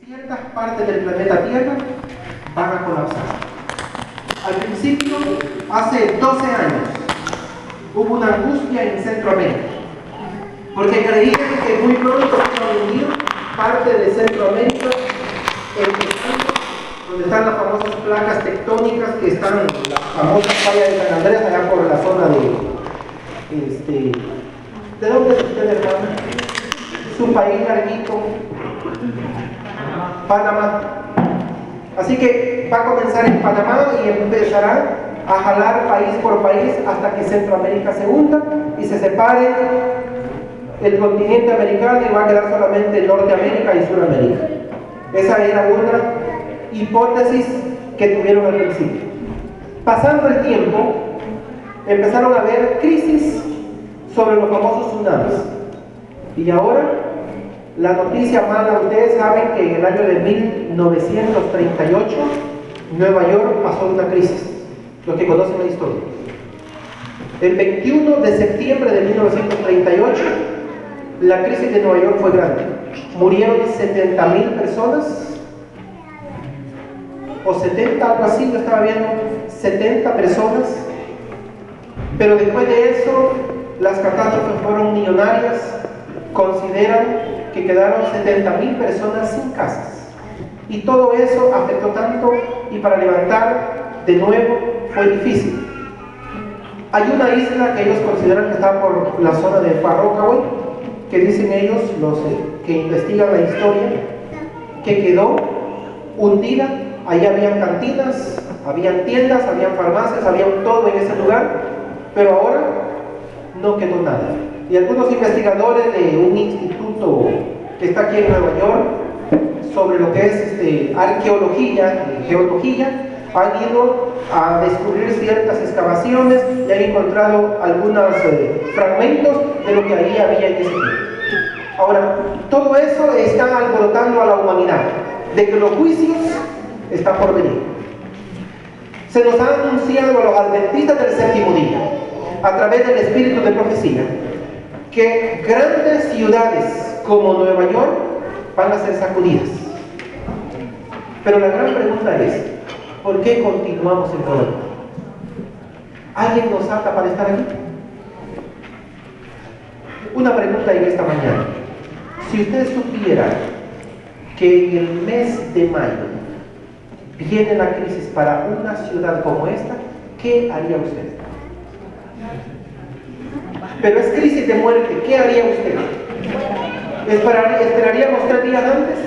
ciertas partes del planeta Tierra van a colapsar. Al principio, hace 12 años, hubo una angustia en Centroamérica, porque creían que muy pronto iba a venir parte de Centroamérica, donde están las famosas placas tectónicas, que están en la famosa falla de San Andrés, allá por la zona ¿de dónde es usted, hermano? Su país larguito, Panamá. Así que va a comenzar en Panamá y empezará a jalar país por país hasta que Centroamérica se hunda y se separe el continente americano y va a quedar solamente Norteamérica y Suramérica. Esa era una hipótesis que tuvieron al principio. Pasando el tiempo, empezaron a haber crisis sobre los famosos tsunamis. Y ahora, la noticia mala, ustedes saben que en el año de 1938, Nueva York pasó una crisis, los que conocen la historia. El 21 de septiembre de 1938, la crisis de Nueva York fue grande. Murieron 70,000 personas, o 70, algo así, yo estaba viendo, 70 personas. Pero después de eso, las catástrofes fueron millonarias. Consideran que quedaron 70,000 personas sin casas. Y todo eso afectó tanto, y para levantar de nuevo fue difícil. Hay una isla que ellos consideran que está por la zona de Far Rockaway, que dicen ellos, los que investigan la historia, que quedó hundida. Ahí habían cantinas, habían tiendas, habían farmacias, había todo en ese lugar, pero ahora no quedó nada. Y algunos investigadores de un instituto que está aquí en Nueva York sobre lo que es arqueología y geología han ido a descubrir ciertas excavaciones y han encontrado algunos fragmentos de lo que ahí había en ese tiempo. Ahora, todo eso está alborotando a la humanidad de que los juicios están por venir. Se nos ha anunciado a los adventistas del séptimo día, a través del espíritu de profecía, que grandes ciudades como Nueva York van a ser sacudidas. Pero la gran pregunta es, ¿por qué continuamos en Nueva York? ¿Alguien nos ata para estar aquí? Una pregunta en esta mañana. Si usted supiera que en el mes de mayo viene la crisis para una ciudad como esta, ¿qué haría usted? Pero es crisis de muerte, ¿qué haría usted? ¿Esperaríamos 3 días antes,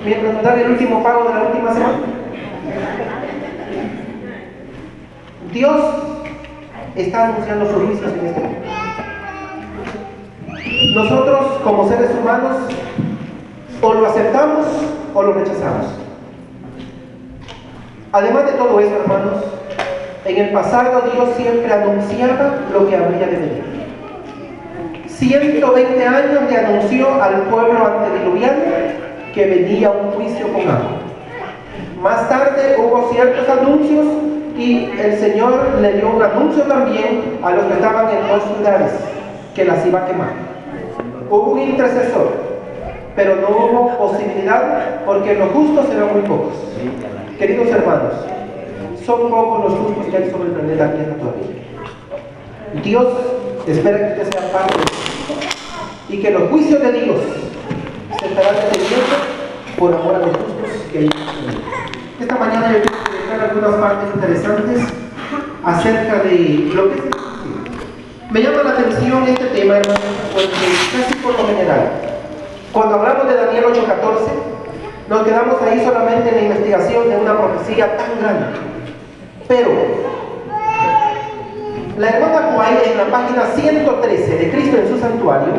mientras nos dan el último pago de la última semana? Dios está anunciando sus juicios en este momento. Nosotros, como seres humanos, o lo aceptamos o lo rechazamos. Además de todo eso, hermanos, en el pasado Dios siempre anunciaba lo que habría de venir. 120 años le anunció al pueblo antediluviano que venía un juicio con agua. Más tarde hubo ciertos anuncios y el Señor le dio un anuncio también a los que estaban en 2 ciudades, que las iba a quemar. Hubo un intercesor, pero no hubo posibilidad porque los justos eran muy pocos. Queridos hermanos, son pocos los justos que hay sobre el planeta Tierra todavía. Dios espera que usted sea parte de eso, y que los juicios de Dios se estarán deteniendo por amor a los justos que hay. Esta mañana yo quiero dejar algunas partes interesantes acerca de lo que es el juicio. Me llama la atención este tema, hermanos, porque casi por lo general, cuando hablamos de Daniel 8:14, nos quedamos ahí solamente en la investigación de una profecía tan grande. Pero la hermana Kuay, en la página 113 de Cristo en su santuario,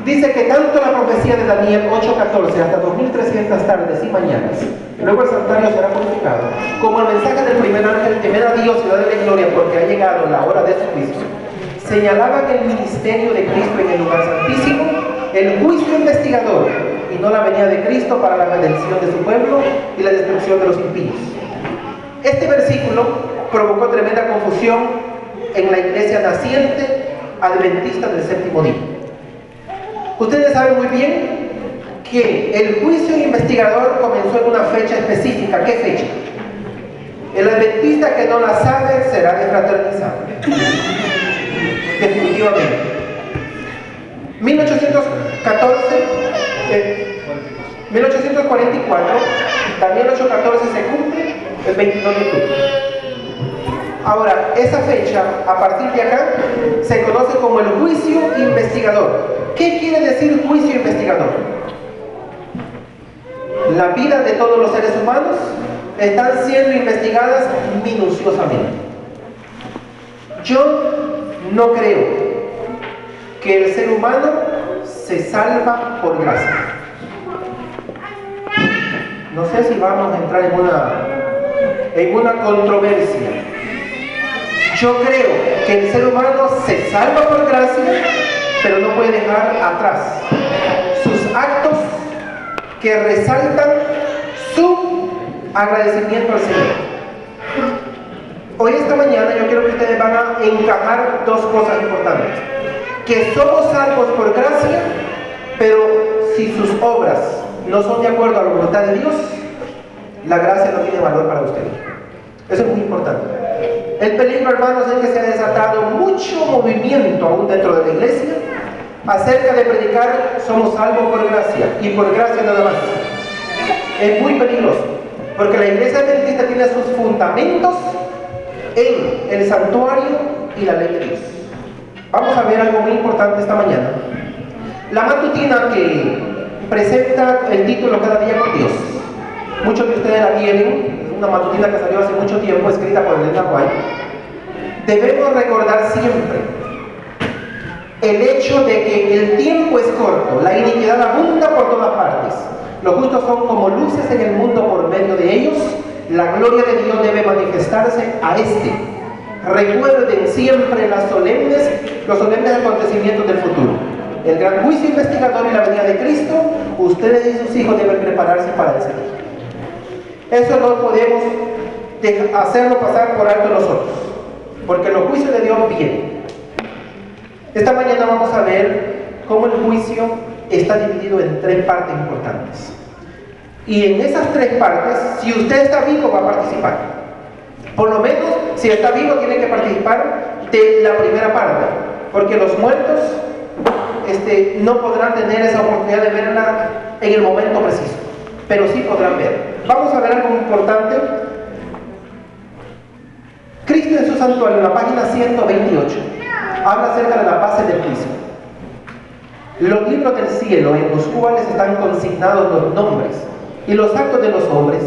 dice que tanto la profecía de Daniel 8:14 hasta 2300 tardes y mañanas, luego el santuario será purificado, como el mensaje del primer ángel, temed a Dios y dadle gloria porque ha llegado la hora de su juicio, señalaban el ministerio de Cristo en el lugar santísimo, el juicio investigador y no la venida de Cristo para la redención de su pueblo y la destrucción de los impíos. Este versículo provocó tremenda confusión en la iglesia naciente adventista del séptimo día. Ustedes saben muy bien que el juicio investigador comenzó en una fecha específica. ¿Qué fecha? El adventista que no la sabe será desfraternizado. Definitivamente. 1844, Daniel 8:14 se cumple el 22 de octubre. Ahora, esa fecha, a partir de acá, se conoce como el juicio investigador. ¿Qué quiere decir juicio investigador? La vida de todos los seres humanos están siendo investigadas minuciosamente. Yo no creo que el ser humano se salva por gracia. No sé si vamos a entrar en una controversia. Yo creo que el ser humano se salva por gracia, pero no puede dejar atrás sus actos que resaltan su agradecimiento al Señor. Hoy, esta mañana, yo quiero que ustedes van a encajar dos cosas importantes. Que somos salvos por gracia, pero si sus obras no son de acuerdo a la voluntad de Dios, la gracia no tiene valor para ustedes. Eso es muy importante. El peligro, hermanos, es que se ha desatado mucho movimiento aún dentro de la iglesia acerca de predicar somos salvos por gracia y por gracia nada más. Es muy peligroso, porque la iglesia adventista tiene sus fundamentos en el santuario y la ley de Dios. Vamos a ver algo muy importante esta mañana. La matutina que presenta el título Cada día con Dios. Muchos de ustedes la tienen. Es una matutina que salió hace mucho tiempo, escrita por Elena White. Debemos recordar siempre el hecho de que el tiempo es corto, la iniquidad abunda por todas partes. Los justos son como luces en el mundo, por medio de ellos la gloria de Dios debe manifestarse a este. Recuerden siempre los solemnes acontecimientos del futuro. El gran juicio investigador y la venida de Cristo. Ustedes y sus hijos deben prepararse para ese día. Eso no podemos hacerlo pasar por alto nosotros, porque los juicios de Dios vienen. Esta mañana vamos a ver cómo el juicio está dividido en tres partes importantes. Y en esas tres partes, si usted está vivo, va a participar. Por lo menos, si está vivo, tiene que participar de la primera parte, porque los muertos no podrán tener esa oportunidad de verla en el momento preciso, pero sí podrán ver. Vamos a ver algo importante. Cristo en su santuario, en la página 128, habla acerca de las bases del juicio. Los libros del cielo, en los cuales están consignados los nombres y los actos de los hombres,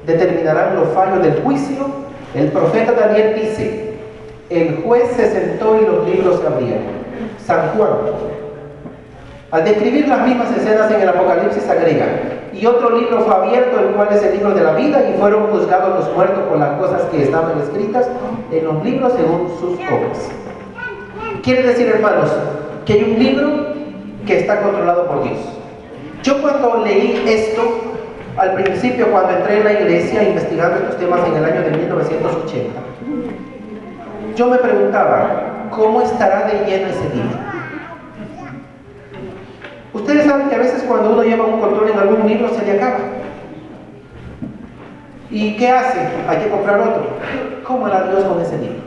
determinarán los fallos del juicio. El profeta Daniel dice: el juez se sentó y los libros se abrieron. San Juan, al describir las mismas escenas en el Apocalipsis, agrega: y otro libro fue abierto, el cual es el libro de la vida, y fueron juzgados los muertos por las cosas que estaban escritas en los libros según sus obras. Quiere decir, hermanos, que hay un libro que está controlado por Dios. Yo, cuando leí esto al principio, cuando entré en la iglesia investigando estos temas en el año de 1980, yo me preguntaba, ¿cómo estará de lleno ese libro? Ustedes saben que a veces cuando uno lleva un control en algún libro se le acaba. ¿Y qué hace? Hay que comprar otro. ¿Cómo hará Dios con ese libro?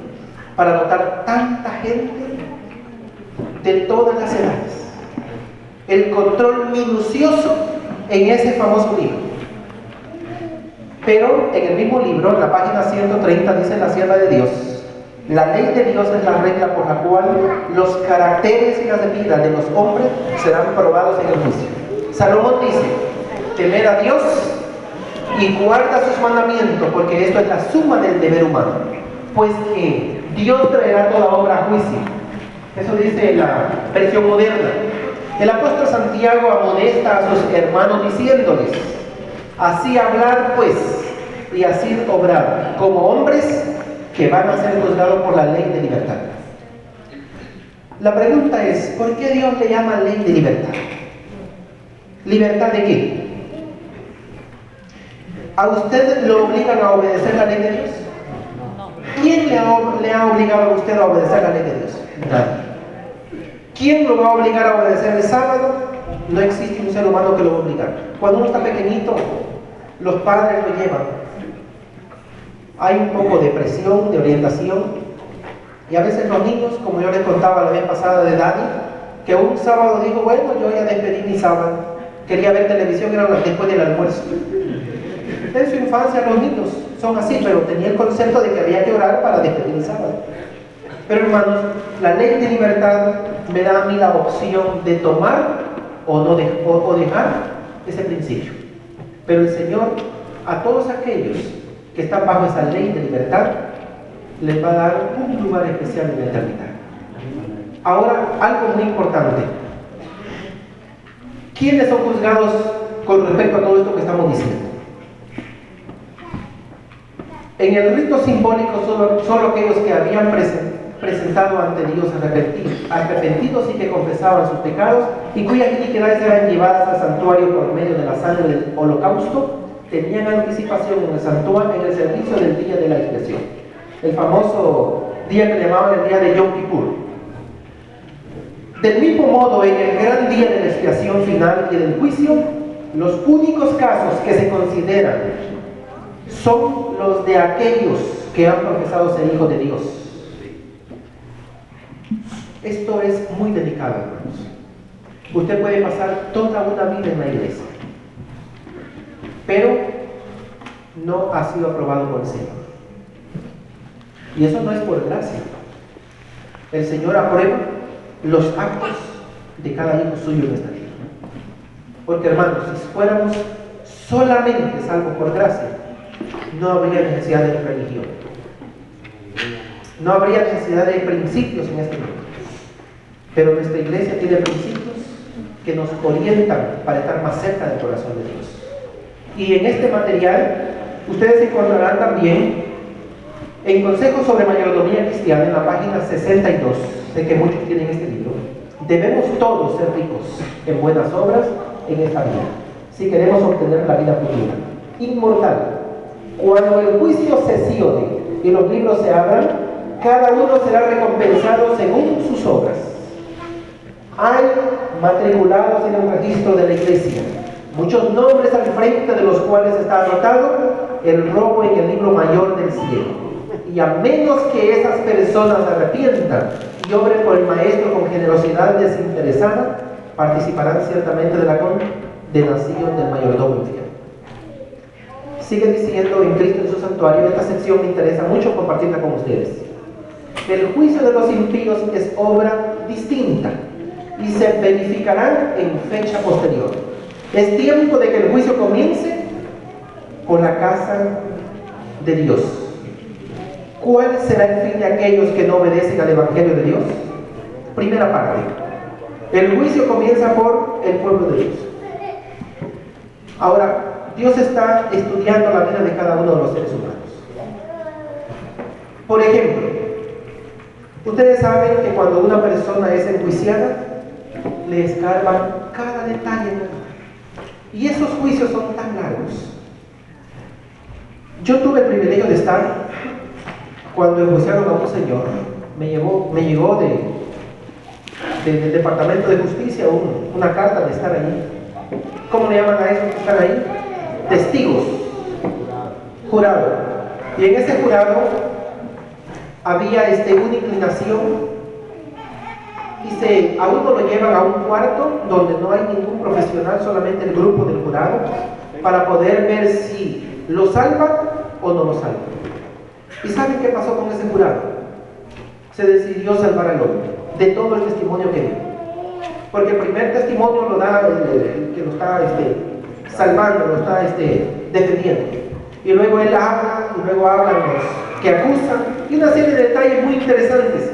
Para anotar tanta gente de todas las edades. El control minucioso en ese famoso libro. Pero en el mismo libro, en la página 130, dice la sierva de Dios: la ley de Dios es la regla por la cual los caracteres y las vidas de los hombres serán probados en el juicio. Salomón dice: temer a Dios y guarda sus mandamientos, porque esto es la suma del deber humano, pues que Dios traerá toda obra a juicio. Eso dice la versión moderna. El apóstol Santiago amonesta a sus hermanos diciéndoles: así hablar pues y así obrar como hombres que van a ser juzgados por la ley de libertad. La pregunta es: ¿por qué Dios le llama ley de libertad? ¿Libertad de qué? ¿A usted lo obligan a obedecer la ley de Dios? ¿Quién le ha obligado a usted a obedecer la ley de Dios? Nadie. ¿Quién lo va a obligar a obedecer el sábado? No existe un ser humano que lo va a obligar. Cuando uno está pequeñito, los padres lo llevan. Hay un poco de presión, de orientación, y a veces los niños, como yo les contaba la vez pasada de Dani, que un sábado dijo, bueno, yo ya despedí mi sábado, quería ver televisión, era después del almuerzo. En su infancia los niños son así, pero tenía el concepto de que había que orar para despedir el sábado. Pero hermanos, la ley de libertad me da a mí la opción de tomar o dejar ese principio. Pero el Señor, a todos aquellos que están bajo esa ley de libertad, les va a dar un lugar especial en la eternidad. Ahora, algo muy importante. ¿Quiénes son juzgados con respecto a todo esto que estamos diciendo? En el rito simbólico solo aquellos que habían presentado ante Dios arrepentidos y que confesaban sus pecados y cuyas iniquidades eran llevadas al santuario por medio de la sangre del holocausto, tenían anticipación en el santuario en el servicio del día de la expiación, el famoso día que llamaban el día de Yom Kippur. Del mismo modo, en el gran día de la expiación final y del juicio, los únicos casos que se consideran son los de aquellos que han profesado ser hijos de Dios. Esto es muy delicado, hermanos. Usted puede pasar toda una vida en la iglesia, pero no ha sido aprobado por el Señor. Y eso no es por gracia. El Señor aprueba los actos de cada hijo suyo en esta vida. Porque, hermanos, si fuéramos solamente salvos por gracia, no habría necesidad de religión. No habría necesidad de principios en este mundo. Pero nuestra iglesia tiene principios que nos orientan para estar más cerca del corazón de Dios. Y en este material, ustedes encontrarán también en Consejos sobre Mayordomía Cristiana, en la página 62, sé que muchos tienen este libro, debemos todos ser ricos en buenas obras en esta vida, si queremos obtener la vida futura, inmortal. Cuando el juicio sesione y los libros se abran, cada uno será recompensado según sus obras. Hay matriculados en el registro de la iglesia muchos nombres al frente de los cuales está anotado el robo en el libro mayor del cielo. Y a menos que esas personas se arrepientan y obren por el maestro con generosidad desinteresada, participarán ciertamente de la condenación del mayordomo infiel. Sigue diciendo en Cristo en su santuario. Esta sección me interesa mucho compartirla con ustedes. El juicio de los impíos es obra distinta y se verificarán en fecha posterior. Es tiempo de que el juicio comience por la casa de Dios. ¿Cuál será el fin de aquellos que no obedecen al Evangelio de Dios? Primera parte. El juicio comienza por el pueblo de Dios. Ahora, Dios está estudiando la vida de cada uno de los seres humanos. Por ejemplo, ustedes saben que cuando una persona es enjuiciada, le escarban cada detalle. Y esos juicios son tan largos. Yo tuve el privilegio de estar cuando enjuiciaron a un señor. Me llegó del Departamento de Justicia una carta de estar ahí. ¿Cómo le llaman a esos que están ahí? Testigos. Jurado. Y en ese jurado había una inclinación. A uno lo llevan a un cuarto donde no hay ningún profesional, solamente el grupo del jurado, para poder ver si lo salvan o no lo salvan. ¿Y saben qué pasó con ese jurado? Se decidió salvar al hombre, de todo el testimonio que dio. Porque el primer testimonio lo da el que lo está salvando, lo está defendiendo. Y luego él habla, y luego hablan los que acusan, y una serie de detalles muy interesantes.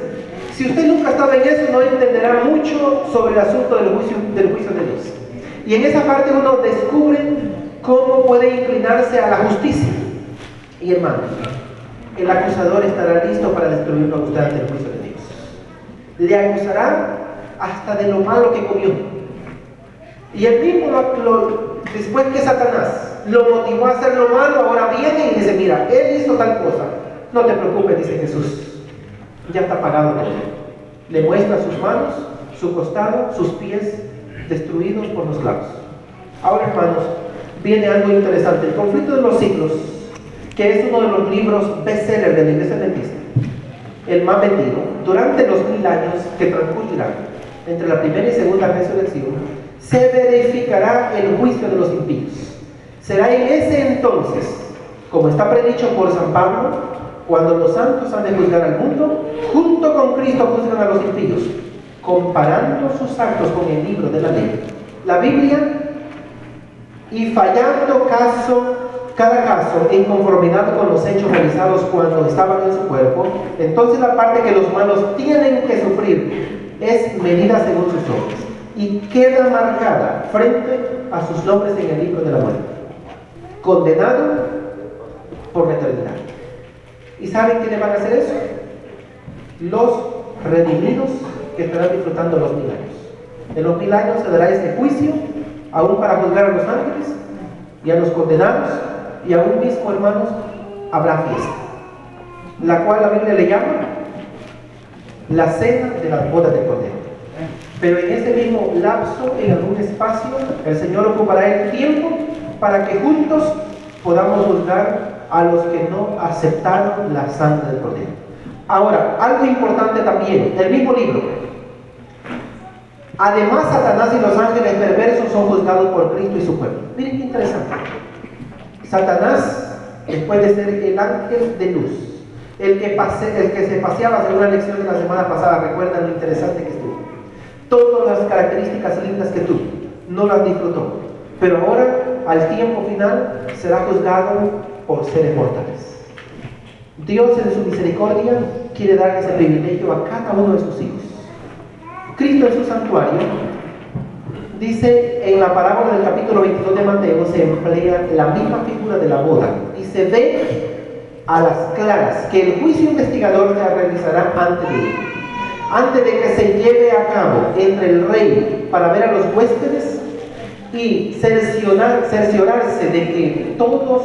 Si usted nunca ha estado en eso, no entenderá mucho sobre el asunto del juicio de Dios. Y en esa parte uno descubre cómo puede inclinarse a la justicia. Y hermanos, el acusador estará listo para destruirlo a usted ante el juicio de Dios. Le acusará hasta de lo malo que comió. Y el mismo, después que Satanás lo motivó a hacer lo malo, ahora viene y dice, mira, él hizo tal cosa. No te preocupes, dice Jesús. Ya está pagado todo. Le muestra sus manos, su costado, sus pies destruidos por los clavos. Ahora, hermanos, viene algo interesante. El conflicto de los siglos, que es uno de los libros bestseller de la Iglesia Adventista, el más vendido, durante los 1000 años que transcurrirán entre la primera y segunda resurrección, se verificará el juicio de los impíos. Será en ese entonces, como está predicho por San Pablo, cuando los santos han de juzgar al mundo, junto con Cristo juzgan a los impíos, comparando sus actos con el libro de la ley, la Biblia, y fallando cada caso en conformidad con los hechos realizados cuando estaban en su cuerpo, entonces la parte que los malos tienen que sufrir es medida según sus obras y queda marcada frente a sus nombres en el libro de la muerte, condenado por la eternidad. ¿Y saben quiénes van a hacer eso? Los redimidos que estarán disfrutando los 1000 años. En los 1000 años se dará ese juicio, aún para juzgar a los ángeles y a los condenados, y aún mismo, hermanos, habrá fiesta, la cual la Biblia le llama la cena de las bodas del Cordero. Pero en ese mismo lapso, en algún espacio, el Señor ocupará el tiempo para que juntos podamos juzgar a los que no aceptaron la sangre del Cordero. Ahora, algo importante también, el mismo libro. Además, Satanás y los ángeles perversos son juzgados por Cristo y su pueblo. Miren qué interesante. Satanás, después de ser el ángel de luz, el que se paseaba, según la lección de la semana pasada, recuerdan lo interesante que estuvo. Todas las características lindas que tuvo, no las disfrutó. Pero ahora, al tiempo final, será juzgado por seres mortales. Dios, en su misericordia, quiere dar ese privilegio a cada uno de sus hijos. Cristo en su santuario, dice en la parábola del capítulo 22 de Mateo, se emplea la misma figura de la boda y se ve a las claras que el juicio investigador se realizará antes de que se lleve a cabo entre el rey para ver a los huéspedes y cerciorarse de que todos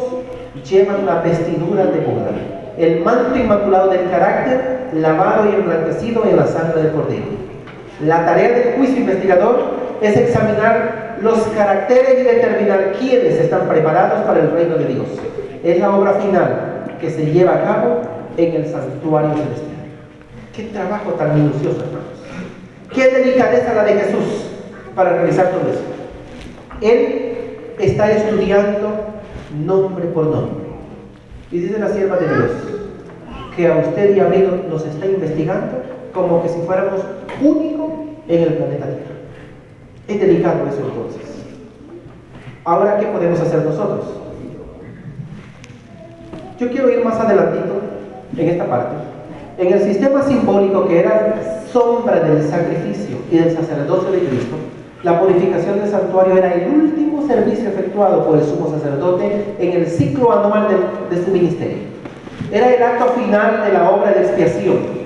llevan la vestidura de boda, el manto inmaculado del carácter, lavado y emblanquecido en la sangre del Cordero. La tarea del juicio investigador es examinar los caracteres y determinar quiénes están preparados para el reino de Dios. Es la obra final que se lleva a cabo en el santuario celestial. Qué trabajo tan minucioso, hermanos. Qué delicadeza la de Jesús para realizar todo eso. Él está estudiando nombre por nombre. Y dice la sierva de Dios que a usted y a mí nos está investigando como que si fuéramos únicos en el planeta Tierra. Es delicado eso entonces. Ahora, ¿qué podemos hacer nosotros? Yo quiero ir más adelantito en esta parte. En el sistema simbólico que era sombra del sacrificio y del sacerdocio de Cristo, la purificación del santuario era el último servicio efectuado por el sumo sacerdote en el ciclo anual de su ministerio. Era el acto final de la obra de expiación,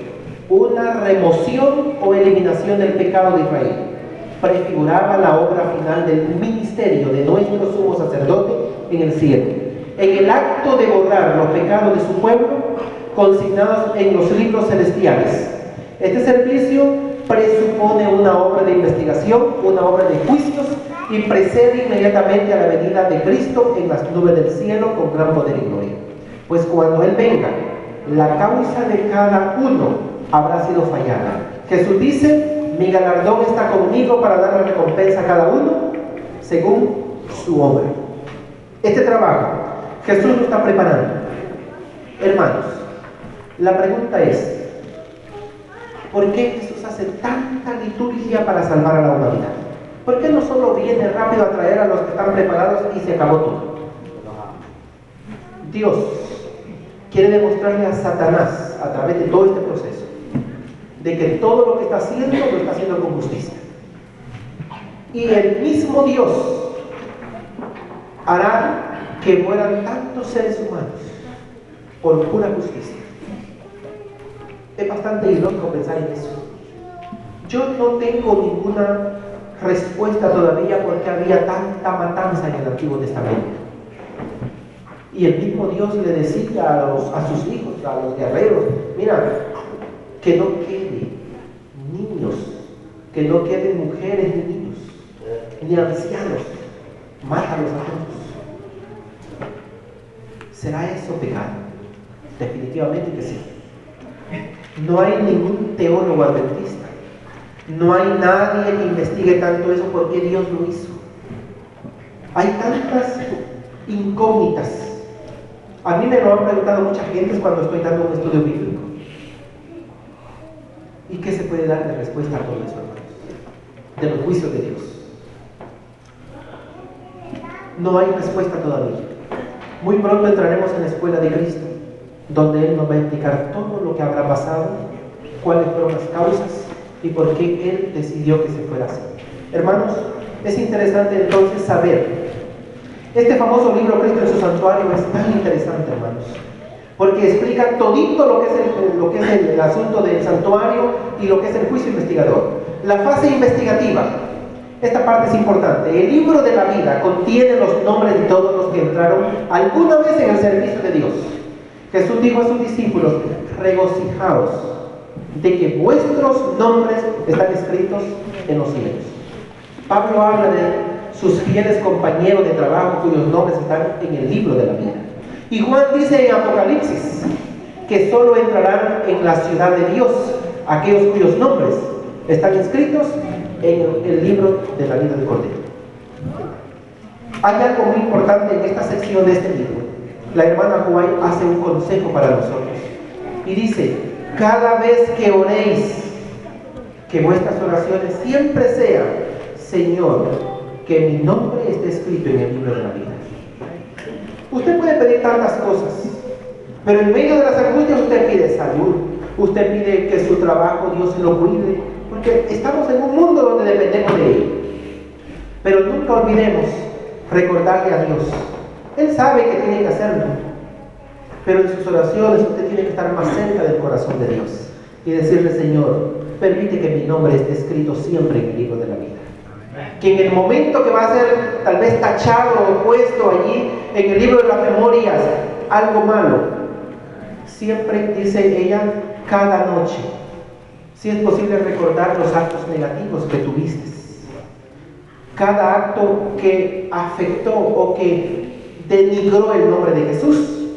una remoción o eliminación del pecado de Israel. Prefiguraba la obra final del ministerio de nuestro sumo sacerdote en el cielo, en el acto de borrar los pecados de su pueblo consignados en los libros celestiales. Este servicio presupone una obra de investigación, una obra de juicios, y precede inmediatamente a la venida de Cristo en las nubes del cielo con gran poder y gloria. Pues cuando Él venga, la causa de cada uno habrá sido fallada. Jesús dice: mi galardón está conmigo para dar la recompensa a cada uno según su obra. Este trabajo Jesús lo está preparando. Hermanos, la pregunta es: ¿por qué Jesús hace tanta liturgia para salvar a la humanidad? ¿Por qué no solo viene rápido a traer a los que están preparados y se acabó todo? Dios quiere demostrarle a Satanás, a través de todo este proceso, de que todo lo que está haciendo lo está haciendo con justicia. Y el mismo Dios hará que mueran tantos seres humanos por pura justicia. Es bastante ilógico pensar en eso. Yo no tengo ninguna respuesta todavía por qué había tanta matanza en el Antiguo Testamento. Y el mismo Dios le decía a sus hijos, a los guerreros: mira, que no quede niños, que no queden mujeres ni niños, ni ancianos, mátalos a todos. ¿Será eso pecado? Definitivamente que sí. No hay ningún teólogo adventista, no hay nadie que investigue tanto eso porque Dios lo hizo. Hay tantas incógnitas. A mí me lo han preguntado mucha gente cuando estoy dando un estudio bíblico. ¿Y qué se puede dar de respuesta a todo eso, hermanos? De los juicios de Dios. No hay respuesta todavía. Muy pronto entraremos en la escuela de Cristo, donde Él nos va a explicar todo lo que habrá pasado, cuáles fueron las causas y por qué Él decidió que se fuera así. Hermanos, es interesante entonces saber. Este famoso libro Cristo en su santuario es tan interesante, hermanos, porque explica todito lo que es el asunto del santuario y lo que es el juicio investigador. La fase investigativa, esta parte es importante. El libro de la vida contiene los nombres de todos los que entraron alguna vez en el servicio de Dios. Jesús dijo a sus discípulos: regocijaos de que vuestros nombres están escritos en los cielos. Pablo habla de sus fieles compañeros de trabajo cuyos nombres están en el libro de la vida. Y Juan dice en Apocalipsis que solo entrarán en la ciudad de Dios aquellos cuyos nombres están escritos en el libro de la vida del Cordero. Hay algo muy importante en esta sección de este libro. La hermana Juan hace un consejo para nosotros y dice: cada vez que oréis, que vuestras oraciones siempre sean: Señor, que mi nombre esté escrito en el libro de la vida. Usted puede pedir tantas cosas, pero en medio de las angustias usted pide salud, usted pide que su trabajo Dios se lo cuide, porque estamos en un mundo donde dependemos de Él. Pero nunca olvidemos recordarle a Dios. Él sabe que tiene que hacerlo, pero en sus oraciones usted tiene que estar más cerca del corazón de Dios y decirle: Señor, permite que mi nombre esté escrito siempre en el libro de la vida. Que en el momento que va a ser tal vez tachado o puesto allí en el libro de las memorias algo malo, siempre, dice ella, cada noche, si es posible, recordar los actos negativos que tuviste, cada acto que afectó o que denigró el nombre de Jesús,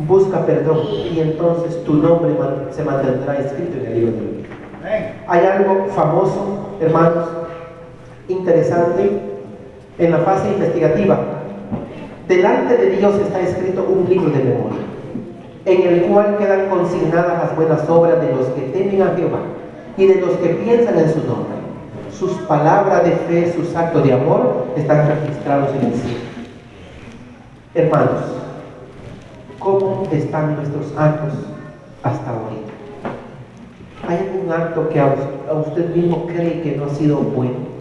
busca perdón y entonces tu nombre se mantendrá escrito en el libro de la vida. Hay algo famoso, hermanos, interesante en la fase investigativa. Delante de Dios está escrito un libro de memoria, en el cual quedan consignadas las buenas obras de los que temen a Jehová y de los que piensan en su nombre. Sus palabras de fe, sus actos de amor están registrados en el cielo. Hermanos, ¿cómo están nuestros actos hasta ahorita? ¿Hay algún acto que a usted mismo cree que no ha sido bueno?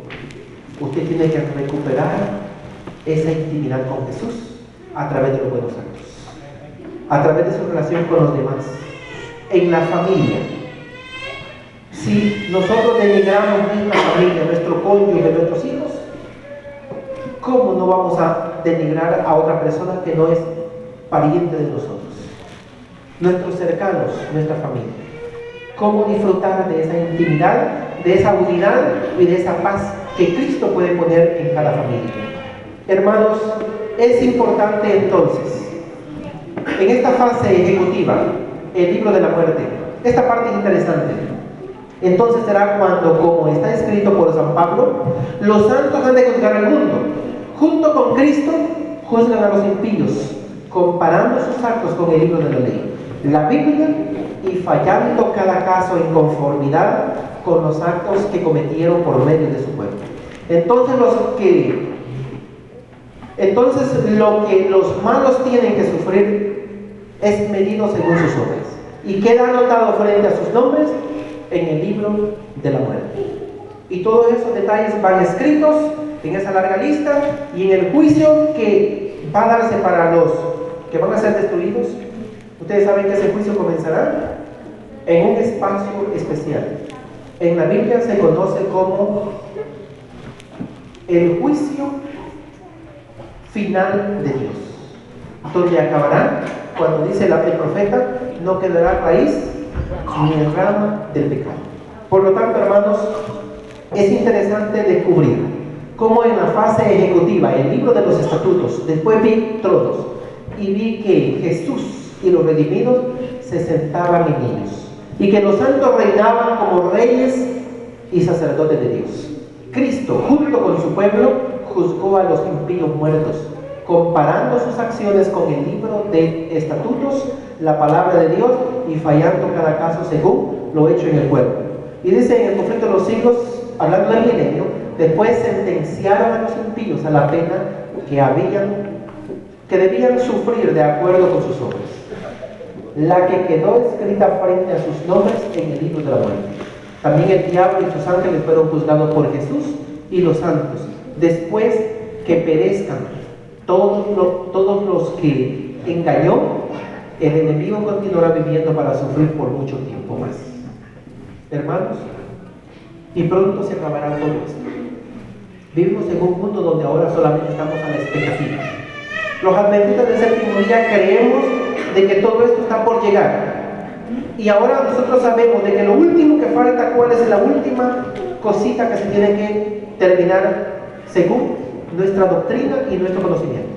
Usted tiene que recuperar esa intimidad con Jesús a través de los buenos actos, a través de su relación con los demás, en la familia. Si nosotros denigramos nuestra familia, nuestro cónyuge, nuestros hijos, ¿cómo no vamos a denigrar a otra persona que no es pariente de nosotros? Nuestros cercanos, nuestra familia. ¿Cómo disfrutar de esa intimidad, de esa unidad y de esa paz que Cristo puede poner en cada familia? Hermanos, es importante entonces, en esta fase ejecutiva, el libro de la muerte, esta parte es interesante. Entonces será cuando, como está escrito por San Pablo, los santos han de juzgar al mundo. Junto con Cristo, juzgan a los impíos, comparando sus actos con el libro de la ley, la Biblia, y fallando cada caso en conformidad con los actos que cometieron por medio de su pueblo. Entonces lo que los malos tienen que sufrir es medido según sus obras y queda anotado frente a sus nombres en el libro de la muerte. Y todos esos detalles van escritos en esa larga lista, y en el juicio que va a darse para los que van a ser destruidos, ustedes saben que ese juicio comenzará en un espacio especial. En la Biblia se conoce como el juicio final de Dios, donde acabará cuando dice el profeta: no quedará raíz ni rama del pecado. Por lo tanto, hermanos, es interesante descubrir como en la fase ejecutiva, el libro de los estatutos, después vi tronos y vi que Jesús y los redimidos se sentaban en ellos y que los santos reinaban como reyes y sacerdotes de Dios. Cristo, junto con su pueblo, juzgó a los impíos muertos, comparando sus acciones con el libro de estatutos, la palabra de Dios, y fallando cada caso según lo hecho en el pueblo. Y dice en el conflicto de los siglos, hablando del milenio, después sentenciaron a los impíos a la pena que debían sufrir de acuerdo con sus obras, la que quedó escrita frente a sus nombres en el libro de la muerte. También el diablo y sus ángeles fueron juzgados por Jesús y los santos, después que perezcan todos los que engañó. El enemigo continuará viviendo para sufrir por mucho tiempo más. Hermanos, y pronto se acabará todo esto. Vivimos en un mundo donde ahora solamente estamos a la expectativa. Los adventistas del séptimo día creemos de que todo esto está por llegar. Y ahora nosotros sabemos de que lo último que falta, ¿cuál es la última cosita que se tiene que terminar según nuestra doctrina y nuestro conocimiento?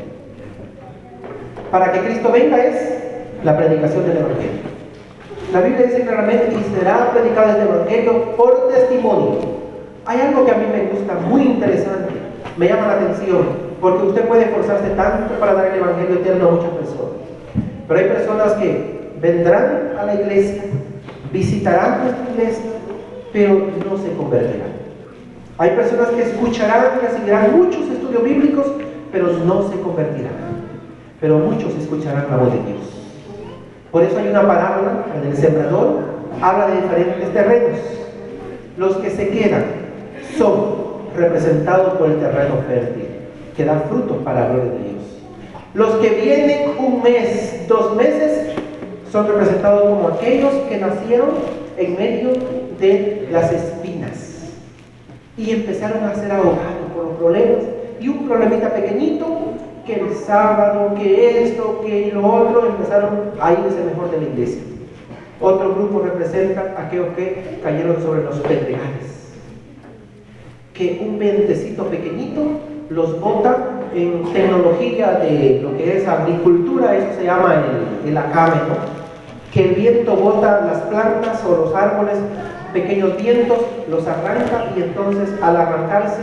Para que Cristo venga es la predicación del Evangelio. La Biblia dice claramente: y será predicado este Evangelio por testimonio. Hay algo que a mí me gusta, muy interesante, me llama la atención, porque usted puede esforzarse tanto para dar el Evangelio eterno a muchas personas, pero hay personas que vendrán a la iglesia, visitarán nuestra iglesia, pero no se convertirán. Hay personas que escucharán y recibirán muchos estudios bíblicos, pero no se convertirán. Pero muchos escucharán la voz de Dios. Por eso hay una parábola en el sembrador, habla de diferentes terrenos. Los que se quedan son representados por el terreno fértil, que da frutos para la gloria de Dios. Los que vienen 1 mes, 2 meses, son representados como aquellos que nacieron en medio de las espinas y empezaron a ser ahogados por los problemas, y un problemita pequeñito, que el sábado, que esto, que lo otro, empezaron a irse mejor de la iglesia. Otro grupo representa a aquellos que cayeron sobre los pedregales, que un ventecito pequeñito los bota en tecnología de lo que es agricultura, eso se llama el acame, ¿no? Que el viento bota las plantas o los árboles, pequeños vientos, los arranca, y entonces al arrancarse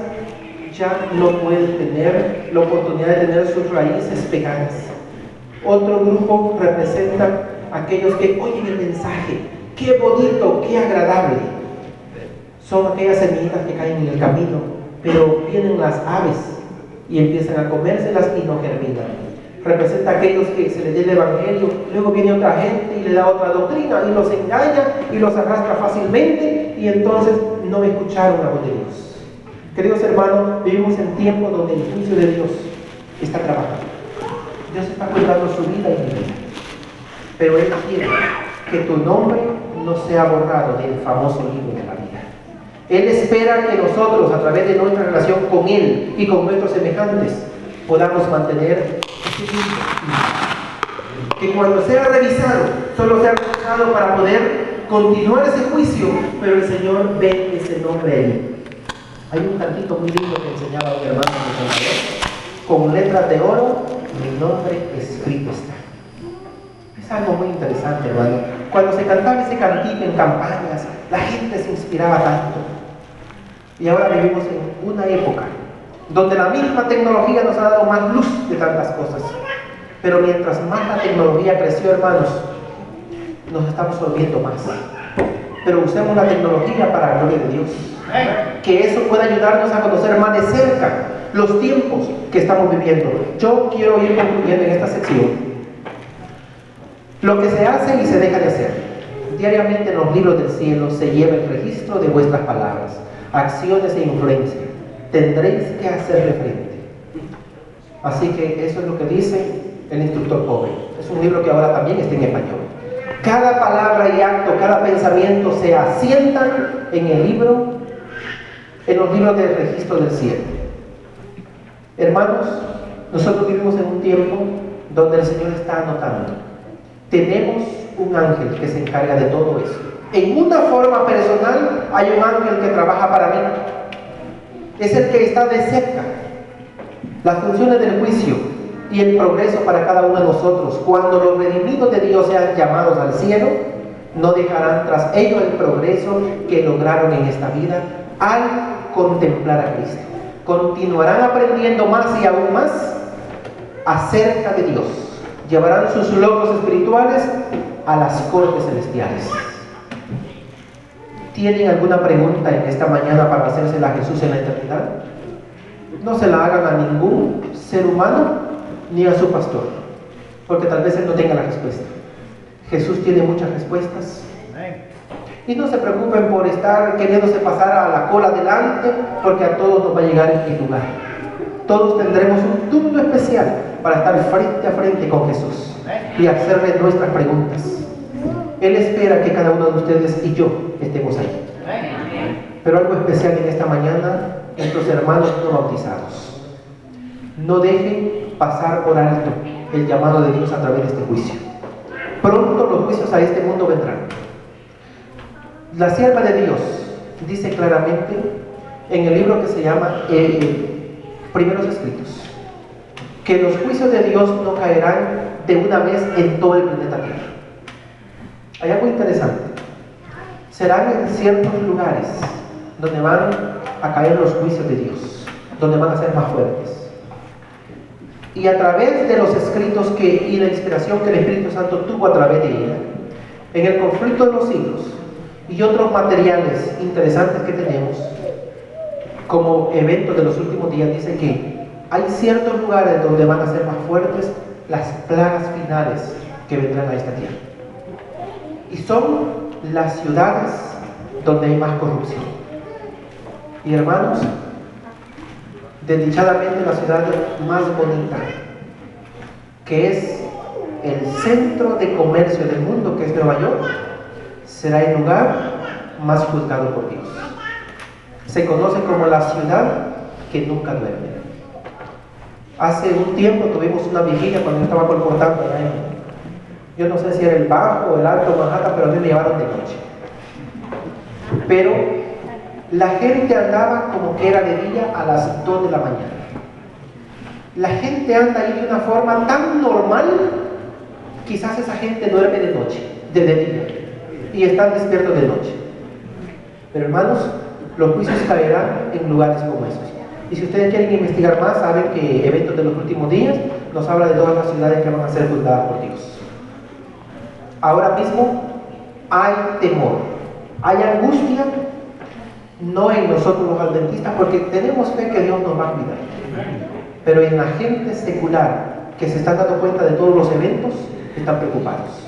ya no pueden tener la oportunidad de tener sus raíces pegadas. Otro grupo representa a aquellos que oyen el mensaje, qué bonito, qué agradable. Son aquellas semillitas que caen en el camino, pero vienen las aves y empiezan a comérselas y no germinan. Representa a aquellos que se les dé el Evangelio, luego viene otra gente y le da otra doctrina y los engaña y los arrastra fácilmente, y entonces no escucharon la voz de Dios. Queridos hermanos, vivimos en tiempos donde el juicio de Dios está trabajando. Dios está cuidando su vida y mi vida, pero Él quiere que tu nombre no sea borrado del famoso libro de la vida. Él espera que nosotros, a través de nuestra relación con Él y con nuestros semejantes, podamos mantener ese libro. Que cuando sea revisado, solo sea revisado para poder continuar ese juicio, pero el Señor ve ese nombre ahí. Hay un cantito muy lindo que enseñaba un hermano de Salvador: con letras de oro, mi nombre escrito está. Es algo muy interesante, hermano. Cuando se cantaba ese cantito en campañas, la gente se inspiraba tanto. Y ahora vivimos en una época donde la misma tecnología nos ha dado más luz de tantas cosas. Pero mientras más la tecnología creció, hermanos, nos estamos volviendo más. Pero usemos la tecnología para la gloria de Dios. Que eso pueda ayudarnos a conocer más de cerca los tiempos que estamos viviendo. Yo quiero ir concluyendo en esta sección. Lo que se hace y se deja de hacer. Diariamente en los libros del cielo se lleva el registro de vuestras palabras, acciones e influencia. Tendréis que hacerle frente. Así que eso es lo que dice el instructor joven. Es un libro que ahora también está en español. Cada palabra y acto, cada pensamiento se asientan en el libro, en los libros del registro del cielo. Hermanos, nosotros vivimos en un tiempo donde el Señor está anotando. Tenemos un ángel que se encarga de todo eso. En una forma personal hay un ángel que trabaja para mí. es el que está de cerca. Las funciones del juicio y el progreso para cada uno de nosotros, cuando los redimidos de Dios sean llamados al cielo, no dejarán tras ellos el progreso que lograron en esta vida al contemplar a Cristo. Continuarán aprendiendo más y aún más acerca de Dios. Llevarán sus logros espirituales a las cortes celestiales. ¿Tienen alguna pregunta en esta mañana para hacérsela a Jesús en la eternidad? No se la hagan a ningún ser humano ni a su pastor, porque tal vez él no tenga la respuesta. Jesús tiene muchas respuestas. Y no se preocupen por estar queriéndose pasar a la cola delante, porque a todos nos va a llegar el lugar. Todos tendremos un turno especial para estar frente a frente con Jesús y hacerle nuestras preguntas. Él espera que cada uno de ustedes y yo estemos ahí. Pero algo especial en esta mañana, nuestros hermanos no bautizados. No dejen pasar por alto el llamado de Dios a través de este juicio. Pronto los juicios a este mundo vendrán. La sierva de Dios dice claramente en el libro que se llama Primeros Escritos, que los juicios de Dios no caerán de una vez en todo el planeta Tierra. Hay algo interesante. Serán en ciertos lugares donde van a caer los juicios de Dios, donde van a ser más fuertes. Y a través de los escritos y la inspiración que el Espíritu Santo tuvo a través de ella, en el conflicto de los siglos y otros materiales interesantes que tenemos, como eventos de los últimos días, dice que hay ciertos lugares donde van a ser más fuertes las plagas finales que vendrán a esta tierra. Y son las ciudades donde hay más corrupción. Y hermanos, desdichadamente la ciudad más bonita, que es el centro de comercio del mundo, que es Nueva York, será el lugar más juzgado por Dios. Se conoce como la ciudad que nunca duerme. Hace un tiempo tuvimos una vigilia cuando yo estaba colportando allá yo no sé si era el bajo o el alto Manhattan, pero a mí me llevaron de noche. Pero la gente andaba como que era de día a las 2 de la mañana. La gente anda ahí de una forma tan normal, quizás esa gente duerme de noche, de día, y están despiertos de noche. Pero hermanos, los juicios caerán en lugares como esos. Y si ustedes quieren investigar más, saben que Eventos de los Últimos Días nos habla de todas las ciudades que van a ser juzgadas por Dios. Ahora mismo hay temor, hay angustia, no en nosotros los adventistas, porque tenemos fe que Dios nos va a cuidar, pero en la gente secular que se están dando cuenta de todos los eventos, están preocupados.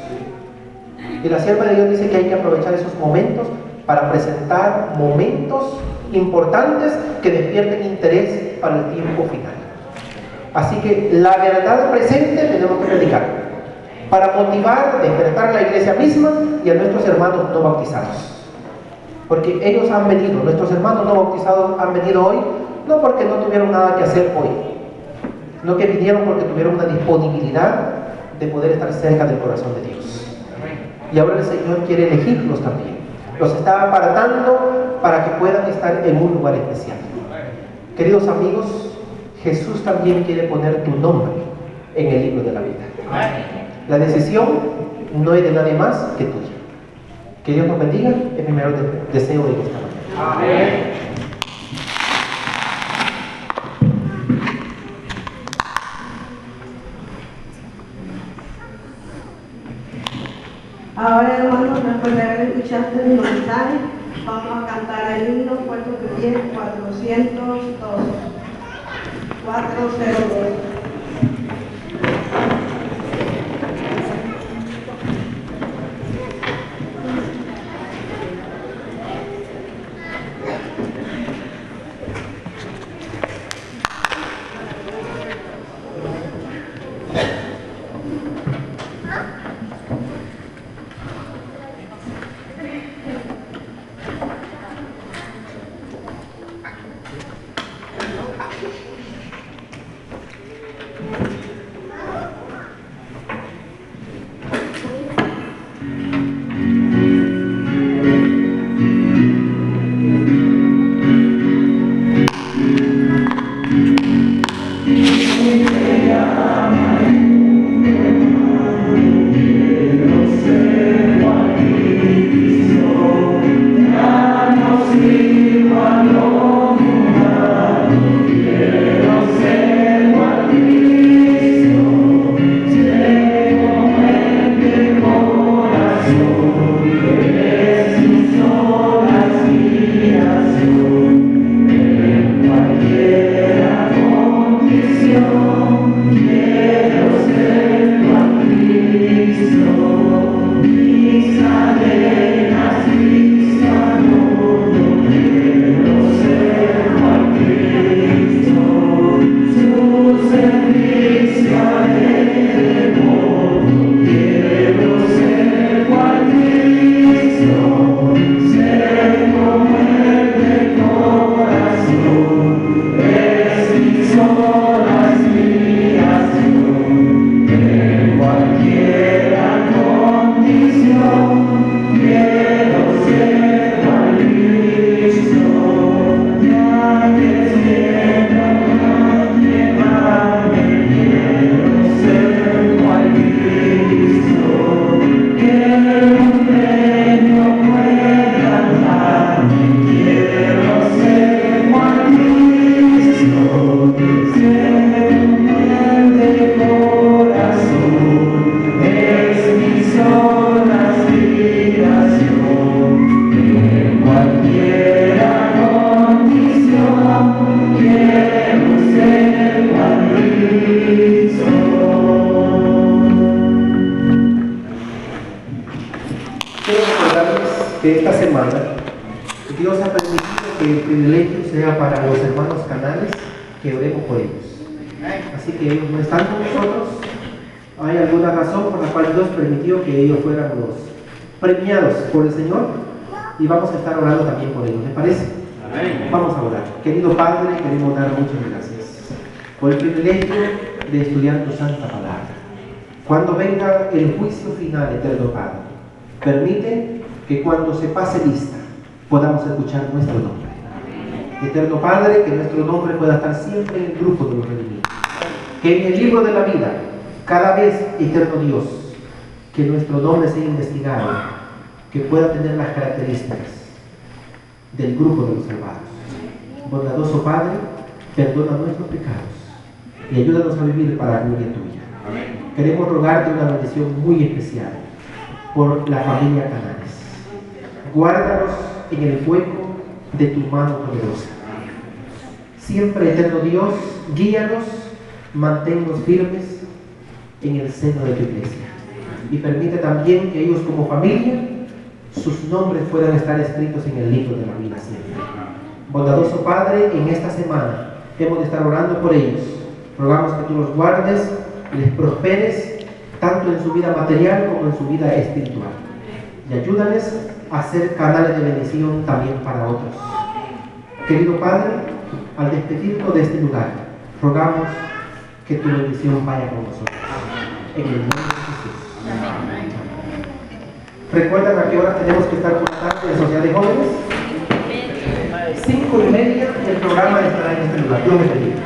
Y la sierva de Dios dice que hay que aprovechar esos momentos para presentar momentos importantes que despierten interés para el tiempo final. Así que la verdad presente tenemos que predicar para motivar, despertar a la iglesia misma y a nuestros hermanos no bautizados. Porque ellos han venido, nuestros hermanos no bautizados han venido hoy, no porque no tuvieron nada que hacer hoy, sino que vinieron porque tuvieron una disponibilidad de poder estar cerca del corazón de Dios. Y ahora el Señor quiere elegirlos también. Los está apartando para que puedan estar en un lugar especial. Queridos amigos, Jesús también quiere poner tu nombre en el libro de la vida. La decisión no es de nadie más que tuya. Que Dios nos bendiga, es mi mayor deseo en esta mañana. Amén. Ahora, hermanos, después de haber escuchado el mensaje, vamos a cantar el himno puesto de pie 402. 402. que esta semana Dios ha permitido que el privilegio sea para los hermanos Canales que oremos por ellos. Así que ellos no están con nosotros. Hay alguna razón por la cual Dios permitió que ellos fueran los premiados por el Señor, y vamos a estar orando también por ellos. ¿Les parece? Amén. Vamos a orar. Querido Padre, queremos dar muchas gracias por el privilegio de estudiar tu santa palabra. Cuando venga el juicio final, eterno Padre, permite que cuando se pase lista podamos escuchar nuestro nombre. Eterno Padre, que nuestro nombre pueda estar siempre en el grupo de los redimidos. Que en el libro de la vida, cada vez, eterno Dios, que nuestro nombre sea investigado, que pueda tener las características del grupo de los salvados. Bondadoso Padre, perdona nuestros pecados y ayúdanos a vivir para la gloria tuya. Amén. Queremos rogarte una bendición muy especial por la familia Canales. Guárdanos en el hueco de tu mano poderosa. Siempre, eterno Dios, guíanos, manténnos firmes en el seno de tu iglesia. Y permite también que ellos como familia, sus nombres puedan estar escritos en el libro de la vida siempre. Bondadoso Padre, en esta semana hemos de estar orando por ellos. Rogamos que tú los guardes, les prosperes, tanto en su vida material como en su vida espiritual. Y ayúdales a ser canales de bendición también para otros. Querido Padre, al despedirnos de este lugar, rogamos que tu bendición vaya con nosotros. En el nombre de Jesús. Amén. ¿Recuerdan a qué hora tenemos que estar por la tarde en Sociedad de Jóvenes? 5:30, el programa estará en este lugar. Dios les bendiga.